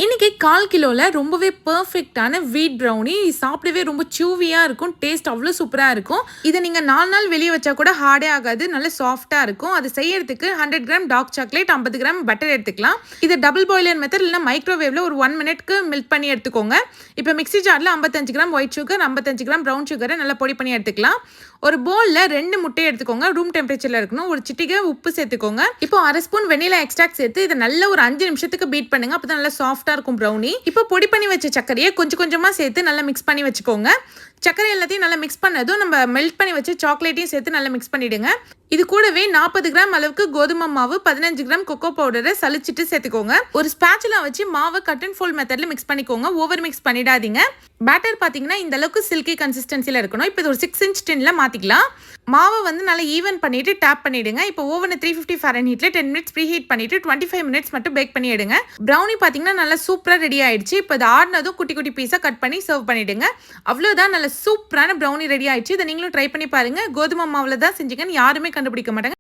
இன்னைக்கு 1/4 கிலோல ரொம்பவே பெர்ஃபெக்ட்டான வீட் ப்ரௌனி சாப்பிடவே ரொம்ப சூவியா இருக்கும். டேஸ்ட் அவ்வளோ சூப்பரா இருக்கும். இத நீங்க 4 நாள் வெளிய வச்சா கூட ஹார்டே ஆகாது. நல்ல சாஃப்ட்டா இருக்கும். அது செய்யறதுக்கு 100 gram dark chocolate, 50 gram butter எடுத்துக்கலாம். இத டபுள் பாய்லர் மெத்தட் இல்லனா மைக்ரோவேவ்ல ஒரு 1 மினிட்க்கு மெல்ட் பண்ணி எடுத்துக்கோங்க. இப்போ மிக்ஸி ஜார்ல 55 gram white sugar, 55 gram brown சுகரை நல்லா பொடி பண்ணி எடுத்துக்கலாம். ஒரு பவுல்ல 2 முட்டை எடுத்துக்கோங்க. ரூம் டெம்பரேச்சர்ல இருக்கணும். ஒரு சிட்டிகை உப்பு சேர்த்துக்கோங்க. இப்போ 1/2 ஸ்பூன் வெனிலா எக்ஸ்ட்ராக்ட் சேர்த்து இத நல்ல ஒரு 5 நிமிஷத்துக்கு பீட் பண்ணுங்க. அப்பதான் நல்லா சாஃப்ட்டா இருக்கும் ப்ரௌனி. இப்போ பொடி பண்ணி வச்ச சர்க்கரையை கொஞ்சம் கொஞ்சமா சேர்த்து நல்லா மிக்ஸ் பண்ணி வச்சுக்கோங்க. சர்க்கரை எல்லாத்தையும் நல்லா மிக்ஸ் பண்ணதும் நம்ம மெல்ட் பண்ணி வச்சு சாக்லேட்டையும் சேர்த்து நல்லா மிக்ஸ் பண்ணிடுங்க. இது கூடவே 40 கிராம் அளவுக்கு கோதுமை மாவு, 15 கிராம் கொக்கோ பவுடரை சலிச்சிட்டு சேர்த்துக்கோங்க. ஒரு ஸ்பேச்சுலா வச்சு மாவை கட் அண்ட் ஃபோல்ட் மெத்தட்ல மிக்ஸ் பண்ணிக்கோங்க. ஓவர் மிக்ஸ் பண்ணிடாதீங்க. பேட்டர் பாத்தீங்கன்னா இந்த அளவுக்கு சில்கி கன்சிஸ்டன்சில இருக்கணும். இப்போ இது ஒரு 6 இன்ச் டின்ல மாத்திக்கலாம். மாவை வந்து நல்லா ஈவன் பண்ணிட்டு டேப் பண்ணிடுங்க. இப்போ ஓவனை 350 ஃபாரன்ஹீட்ல 10 மினிட்ஸ் ப்ரீ ஹீட் பண்ணிட்டு 25 மினிட்ஸ் மட்டும் பேக் பண்ணி எடுங்க. ப்ரௌனி பாத்தீங்கன்னா நல்லா சூப்பரா ரெடி ஆயிடுச்சு. இப்போ இது ஆடினதும் குட்டி குட்டி பீஸா கட் பண்ணி சர்வ் பண்ணிடுங்க. அவ்வளவுதான், நல்ல சூப்பரான ப்ரௌனி ரெடி ஆயிடுச்சு. இதை நீங்களும் ட்ரை பண்ணி பாருங்க. கோதுமை மாவுல தான் செஞ்சீங்கன்னு யாருமே கண்டுபிடிக்க மாட்டாங்க.